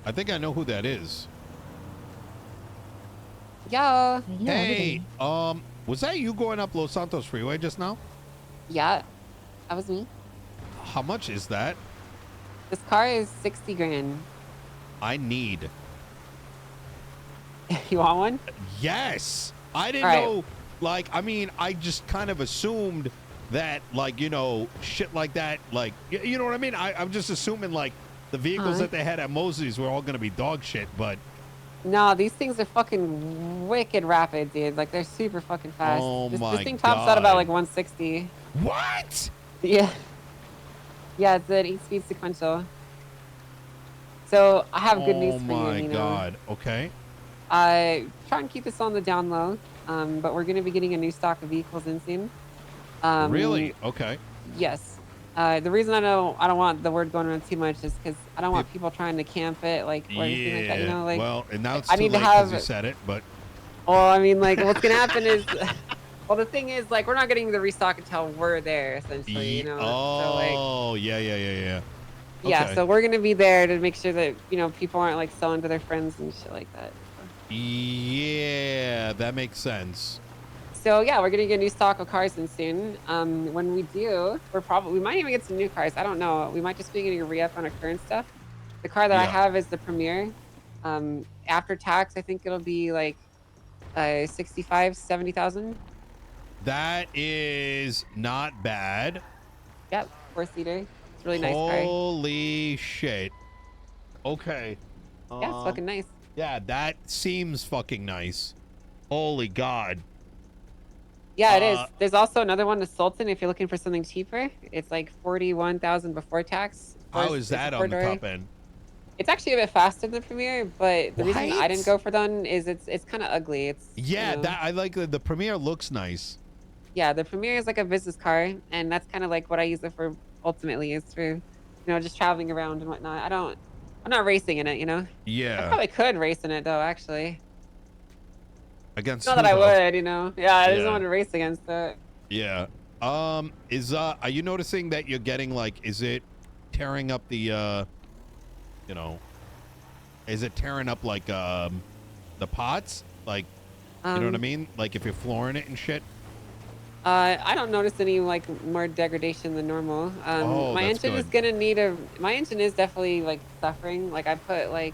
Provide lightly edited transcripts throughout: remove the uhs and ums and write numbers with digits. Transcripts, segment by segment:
I think I know who that is. Yeah. Hey, was that you going up Los Santos Freeway just now? Yeah. That was me. How much is that? This car is 60 grand. I need. You want one? Yes. I didn't know. Like, I mean, I just kind of assumed that, like, you know, shit like that. Like, you know what I mean? I'm just assuming, like, the vehicles that they had at Mosley's were all going to be dog shit, but. No, these things are fucking wicked rapid, dude. Like, they're super fucking fast. Oh, this thing God. tops out about, like, 160. What? Yeah. Yeah, it's an 8-speed sequential. So, I have good news for you, Nino. Oh, my God. Okay. Try and keep this on the down low, but we're going to be getting a new stock of vehicles in soon. Really? Okay. Yes. The reason I don't want the word going around too much is because I don't want people trying to camp it, like, or anything like that, you know? Like, well, and now it's I too need late to have. because you said it, but. Well, I mean, like, what's going to happen is. Well, the thing is, like, we're not getting the restock until we're there, essentially, you know? Oh, so, like, yeah. Yeah, okay. so we're going to be there to make sure that, you know, people aren't, like, selling to their friends and shit like that. Yeah, that makes sense. So, yeah, we're going to get a new stock of cars in soon. When we do, we might even get some new cars. I don't know. We might just be getting a re-up on our current stuff. The car that I have is the Premier. After tax, I think it'll be, like, 65, 70,000. That is not bad. Yep, 4-seater. It's a really nice car. Holy shit. Okay. Yeah, it's fucking nice. Yeah, that seems fucking nice. Holy God. Yeah, it is. There's also another one, the Sultan, if you're looking for something cheaper. It's like 41,000 before tax. How is that on the top end? It's actually a bit faster than the Premier, but the reason I didn't go for that is it's kind of ugly. It's yeah, you know, that I like the Premier looks nice. Yeah, the Premier is like a business car, and that's kind of like what I use it for ultimately, is for, you know, just traveling around and whatnot. I'm not racing in it, you know? Yeah. I probably could race in it though, actually. Against Not that I would, you know? Yeah, I just don't want to race against it. Yeah. Are you noticing that you're getting, like, is it tearing up the, you know, is it tearing up, like, the pots? Like, you know what I mean? Like, if you're flooring it and shit? I don't notice any, like, more degradation than normal. My engine is gonna need my engine is definitely, like, suffering. Like, I put a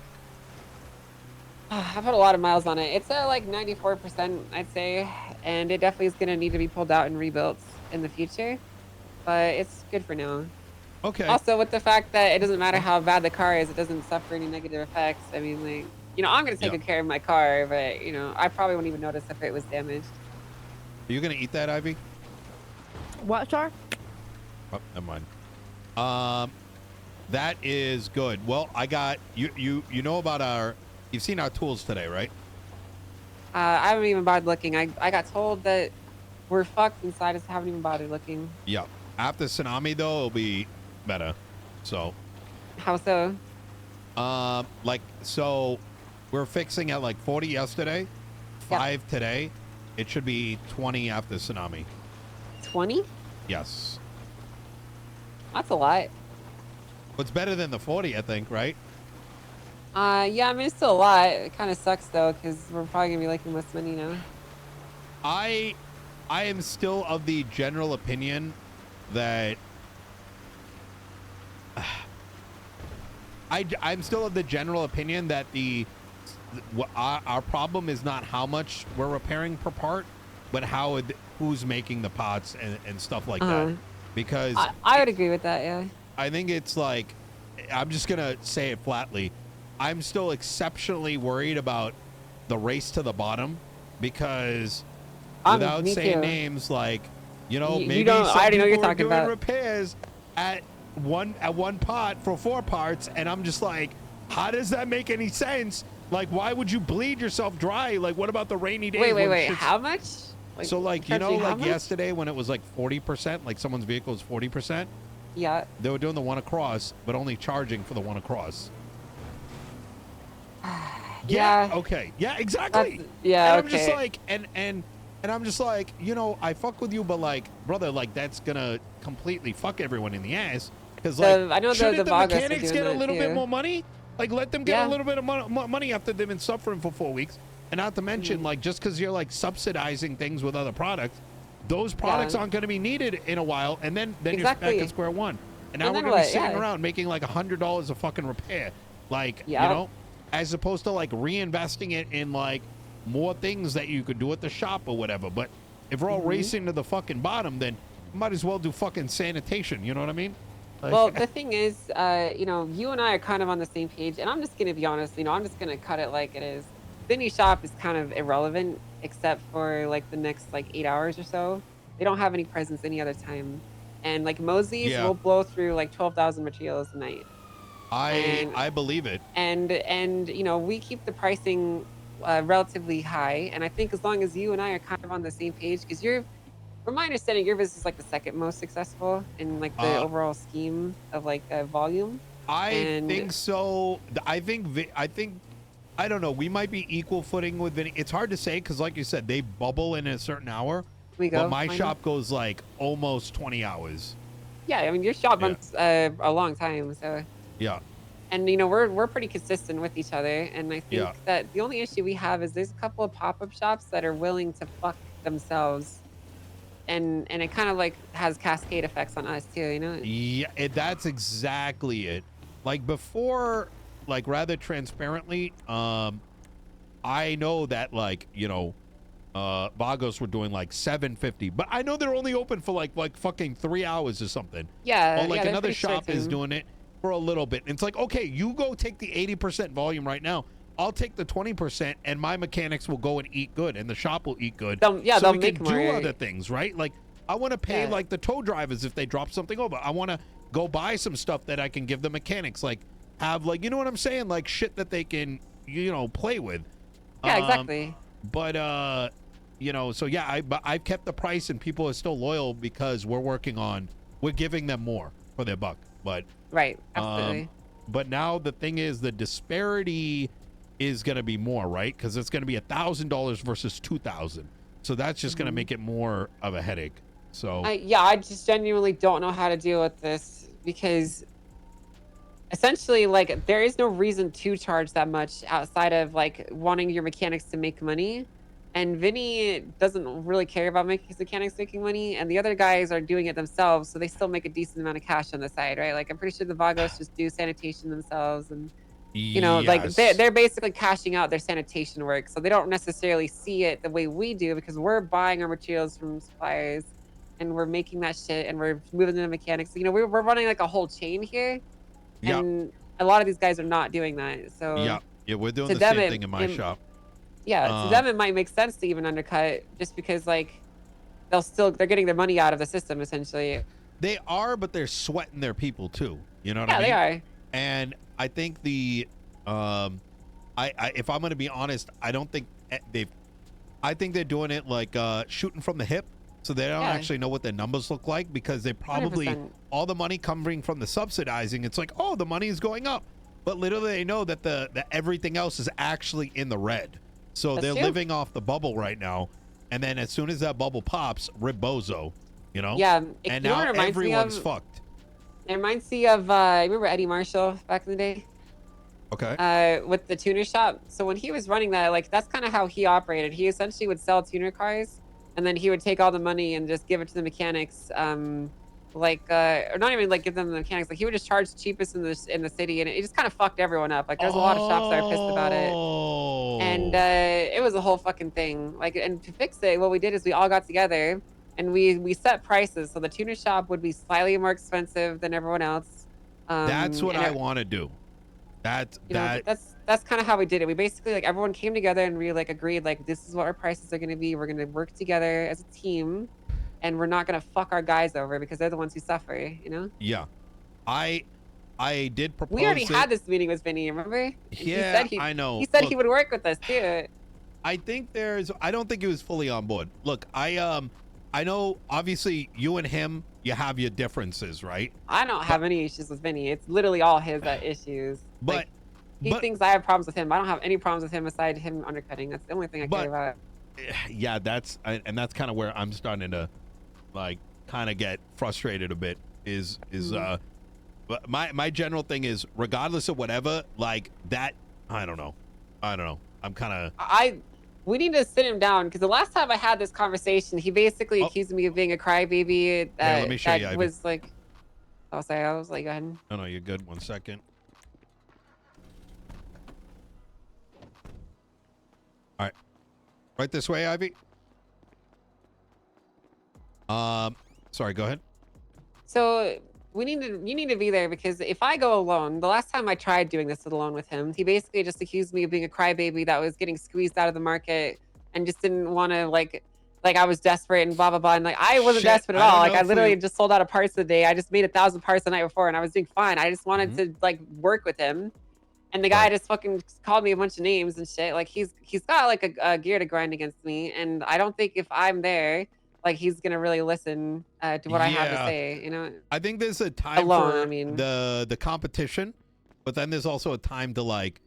lot of miles on it. It's at, like, 94%, I'd say, and it definitely is gonna need to be pulled out and rebuilt in the future, but it's good for now. Okay. Also, with the fact that it doesn't matter how bad the car is, it doesn't suffer any negative effects. I mean, like, you know, I'm gonna take good care of my car, but, you know, I probably wouldn't even notice if it was damaged. Are you gonna eat that, Ivy? What, Char? Oh, never mind. That is good. Well, I got you know about you've seen our tools today, right? I haven't even bothered looking. I got told that we're fucked inside. I just haven't even bothered looking. Yeah. After tsunami though, it'll be better. So. How so? So we're fixing at like 40 yesterday, 5 today. It should be 20 after tsunami. 20? Yes. That's a lot. It's better than the 40, I think, right? Yeah, I mean, it's still a lot. It kind of sucks, though, because we're probably going to be making less money now. I am still of the general opinion that... I'm still of the general opinion that our problem is not how much we're repairing per part, but who's making the pots and stuff like that. Because I would agree with that, yeah. I think it's like, I'm just going to say it flatly. I'm still exceptionally worried about the race to the bottom because without saying names, like, you know, maybe I already know you're talking doing about repairs at one pot for 4 parts, and I'm just like, how does that make any sense? Like, why would you bleed yourself dry? Like, what about the rainy days? Wait, how much? Like, so, like, you know, like yesterday when it was like 40%, like someone's vehicle was 40%. Yeah. They were doing the one across, but only charging for the one across. Yeah. Okay. Yeah, exactly. Yeah. And I'm just like, and I'm just like, you know, I fuck with you, but like, brother, like that's gonna completely fuck everyone in the ass. Because like, I know shouldn't the mechanics get a little bit more money? Like, let them get a little bit of money after they've been suffering for 4 weeks. And not to mention, like, just because you're like subsidizing things with other products, those products aren't going to be needed in a while, and then you're back at square one. And now we're going to be sitting around making like $100 a fucking repair, like you know, as opposed to like reinvesting it in like more things that you could do at the shop or whatever. But if we're all racing to the fucking bottom, then might as well do fucking sanitation. You know what I mean? Like, well, the thing is, you know, you and I are kind of on the same page, and I'm just gonna be honest. You know, I'm just gonna cut it like it is. Vinny's shop is kind of irrelevant, except for like the next like 8 hours or so. They don't have any presence any other time, and like Mosey's will blow through like 12,000 materials a night. I believe it. And you know, we keep the pricing relatively high, and I think as long as you and I are kind of on the same page, because from my understanding, your business is like the second most successful in like the overall scheme of like volume. I think so. I think I don't know. We might be equal footing with Vinny. It's hard to say because, like you said, they bubble in a certain hour. But my shop goes like almost 20 hours. Yeah, I mean your shop runs a long time, so. Yeah. And you know we're pretty consistent with each other, and I think that the only issue we have is there's a couple of pop-up shops that are willing to fuck themselves. And it kind of like has cascade effects on us too, you know? Yeah, that's exactly it. Like before, like rather transparently, I know that like, you know, Vagos were doing like $750, but I know they're only open for like fucking 3 hours or something. Yeah. Or like another shop is doing it for a little bit. And it's like, okay, you go take the 80% volume right now. I'll take the 20%, and my mechanics will go and eat good, and the shop will eat good. So we can do other things, right? Like, I want to pay like the tow drivers if they drop something over. I want to go buy some stuff that I can give the mechanics, like have like, you know what I'm saying, like shit that they can, you know, play with. Yeah, exactly. But you know, so yeah, I've kept the price, and people are still loyal because we're giving them more for their buck. But right, absolutely. But now the thing is, the disparity is going to be more, right? Because it's going to be $1,000 versus $2,000, so that's just going to make it more of a headache. So I just genuinely don't know how to deal with this, because essentially like there is no reason to charge that much outside of like wanting your mechanics to make money, and Vinny doesn't really care about making his mechanics making money, and the other guys are doing it themselves, so they still make a decent amount of cash on the side, right? Like I'm pretty sure the Vagos just do sanitation themselves, and you know, like they're basically cashing out their sanitation work, so they don't necessarily see it the way we do, because we're buying our materials from suppliers and we're making that shit and we're moving to mechanics. You know, we're running like a whole chain here, and a lot of these guys are not doing that. So yeah, we're doing the same thing in my shop. Yeah, to them it might make sense to even undercut, just because like they're getting their money out of the system essentially. They are, but they're sweating their people too. You know what I mean? Yeah, they are. And I think if I'm going to be honest, I don't think I think they're doing it like shooting from the hip, so they don't actually know what their numbers look like, because they probably 100%. All the money coming from the subsidizing, it's like, oh, the money is going up, but literally they know that the everything else is actually in the red, so they're living off the bubble right now, and then as soon as that bubble pops, ribbozo, you know? Yeah, and now everyone's fucked. It reminds me of remember Eddie Marshall back in the day? Okay. With the tuner shop. So when he was running that, like that's kind of how he operated. He essentially would sell tuner cars, and then he would take all the money and just give it to the mechanics. Or not even like give them the mechanics. Like he would just charge the cheapest in the city, and it just kind of fucked everyone up. Like there's a lot of shops that are pissed about it, and it was a whole fucking thing. Like, and to fix it, what we did is we all got together. And we set prices, so the tuner shop would be slightly more expensive than everyone else. That's what I want to do. That's kind of how we did it. We basically like everyone came together and we like agreed like this is what our prices are going to be. We're going to work together as a team, and we're not going to fuck our guys over because they're the ones who suffer. You know? Yeah, I did propose. We already had this meeting with Vinny. Remember? Yeah, I know. He said he would work with us too. I don't think he was fully on board. Look, I know, obviously, you and him, you have your differences, right? I don't have any issues with Vinny. It's literally all his issues. But like, he thinks I have problems with him. I don't have any problems with him aside him undercutting. That's the only thing I care about. Yeah, that's kind of where I'm starting to, like, kind of get frustrated a bit. Is But my general thing is, regardless of whatever, like that, I don't know. I'm kind of. We need to sit him down because the last time I had this conversation, he basically Oh, accused me of being a crybaby. let me show you, Ivy. Was like, I was like, go ahead. No, you're good. 1 second. All right, right this way, Ivy. Sorry, go ahead. So you need to be there because if I go alone, the last time I tried doing this alone with him, he basically just accused me of being a crybaby that was getting squeezed out of the market and just didn't want to like I was desperate and blah blah blah. And like I wasn't desperate at all. Like I literally just sold out of parts the day. I just made 1,000 parts the night before and I was doing fine. I just wanted to like work with him. And the guy just fucking called me a bunch of names and shit. Like he's got like a gear to grind against me. And I don't think if I'm there, like he's gonna really listen to what I have to say, you know. I think there's a time for the competition, but then there's also a time to like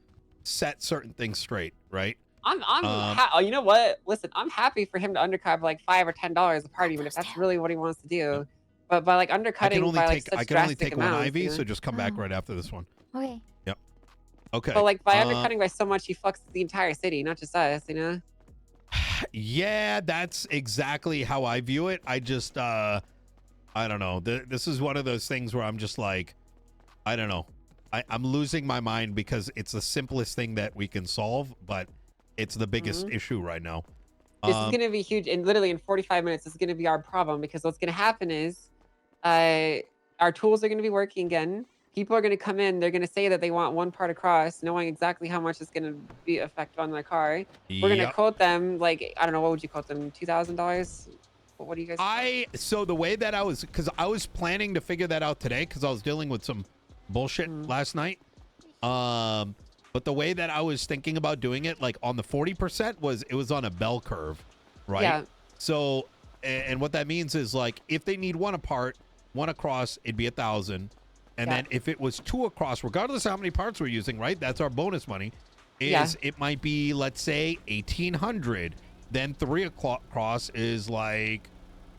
set certain things straight, right? You know what? Listen, I'm happy for him to undercut like $5 or $10 a part, even if that's really what he wants to do. But by like undercutting I can only take one Ivy, you know? So just come back right after this one. Okay. Yep. Okay. But like by undercutting by so much, he fucks the entire city, not just us, you know. Yeah, that's exactly how I view it. I just I don't know. This is one of those things where I'm just like, I don't know. I'm losing my mind because it's the simplest thing that we can solve, but it's the biggest issue right now. This is going to be huge. And literally in 45 minutes, this is going to be our problem because what's going to happen is our tools are going to be working again. People are going to come in. They're going to say that they want one part across, knowing exactly how much it's going to be affect on their car. We're going to quote them like, I don't know, what would you quote them? $2,000? What do you guys So the way that I was planning to figure that out today because I was dealing with some bullshit last night. But the way that I was thinking about doing it, like on the 40% it was on a bell curve, right? Yeah. So, and what that means is like, if they need one apart, one across, it'd be 1,000. And then if it was two across, regardless of how many parts we're using, right? That's our bonus money. It might be, let's say, 1,800. Then 3 across is like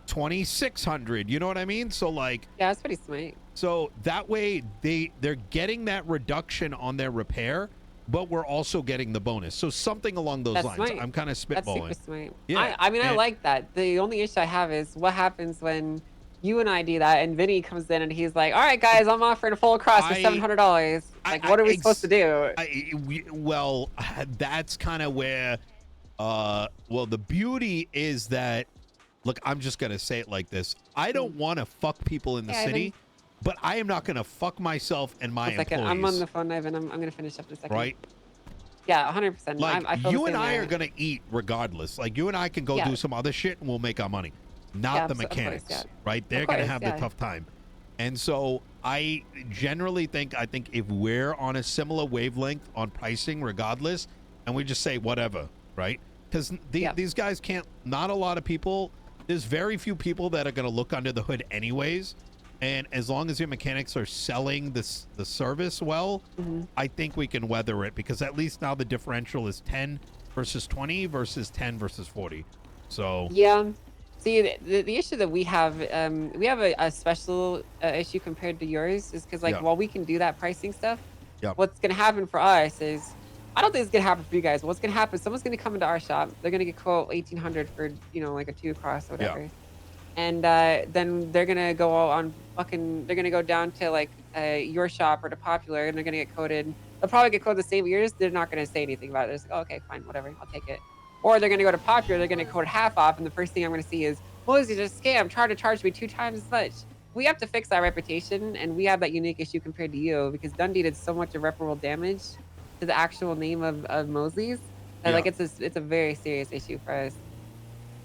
2,600. You know what I mean? So like, yeah, that's pretty smart. So that way they're getting that reduction on their repair, but we're also getting the bonus. So something along those lines. Smart. I'm kind of spitballing. That's super smart. Yeah, I mean, I like that. The only issue I have is what happens when you and I do that and Vinny comes in and he's like, all right, guys, I'm offering a full across for $700. Like, what are we supposed to do? Well, that's kind of where, the beauty is that, look, I'm just going to say it like this. I don't want to fuck people in the city, but I am not going to fuck myself and my employees. I'm on the phone, Ivan. I'm going to finish up in a second. Right? Yeah, 100%. Like, I feel you and I are going to eat regardless. Like, you and I can go do some other shit and we'll make our money. Not the mechanics, right? They're going to have the tough time. And so I generally think, if we're on a similar wavelength on pricing regardless, and we just say whatever, right? Because these guys can't, not a lot of people, there's very few people that are going to look under the hood anyways. And as long as your mechanics are selling the service well, I think we can weather it because at least now the differential is 10 versus 20 versus 10 versus 40. So yeah. See, the issue that we have a special issue compared to yours is because while we can do that pricing stuff, what's going to happen for us is, I don't think it's going to happen for you guys. What's going to happen, someone's going to come into our shop. They're going to get quote 1,800 for, like a 2 across or whatever. Yeah. And then they're going to go on they're going to go down to like your shop or to Popular and they're going to get quoted. They'll probably get quoted the same years. They're not going to say anything about it. They're just like, oh, okay, fine, whatever, I'll take it. Or they're going to go to Popular, they're going to quote half off, and the first thing I'm going to see is, well, is it a scam? Try to charge me 2 times as much. We have to fix our reputation, and we have that unique issue compared to you, because Dundee did so much irreparable damage to the actual name of Mosley's that like it's a very serious issue for us.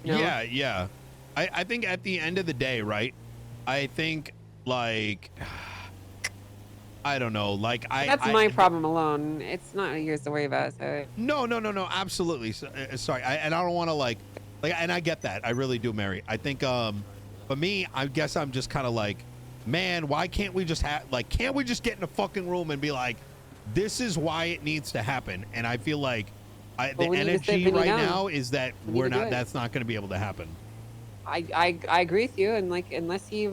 You know? Yeah. I think at the end of the day, right? I think like I don't know, like that's my problem alone. It's not yours to worry about. So no, absolutely. Sorry, and I don't want to like, and I get that. I really do, Mary. I think for me, I guess I'm just kind of like, man, why can't we just can't we just get in a fucking room and be like, this is why it needs to happen? And I feel like the energy right now is that we're not. That's not going to be able to happen. I agree with you, and like unless he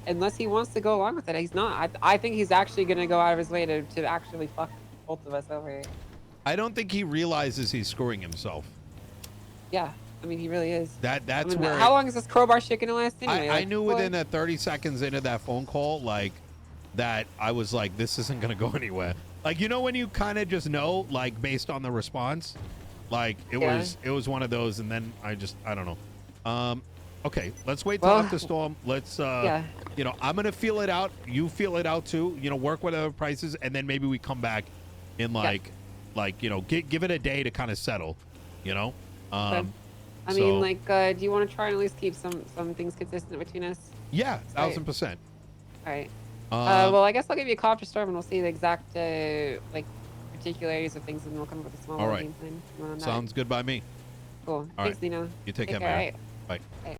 unless he wants to go along with it, he's not. I think he's actually gonna go out of his way to actually fuck both of us over. I don't think he realizes he's screwing himself. Yeah, I mean, he really is. That's I mean, where. how long is this crowbar shit gonna last anyway? I knew within 30 seconds into that phone call, like, that I was like, this isn't gonna go anywhere. Like, you know, when you kind of just know, like, based on the response, like it was one of those, and then I don't know. Okay, let's wait till after storm. Let's you know, I'm gonna feel it out. You feel it out too. You know, work with other prices, and then maybe we come back in like you know, give it a day to kind of settle. You know. I mean, like, do you want to try and at least keep some things consistent between us? Yeah, 1000%. All right. Well, I guess I'll give you a call after storm, and we'll see the exact like particularities of things, and we'll come up with a small game plan. Sounds good by me. Cool. All Thanks, right. Nino. You take care, care, man. right? Bye.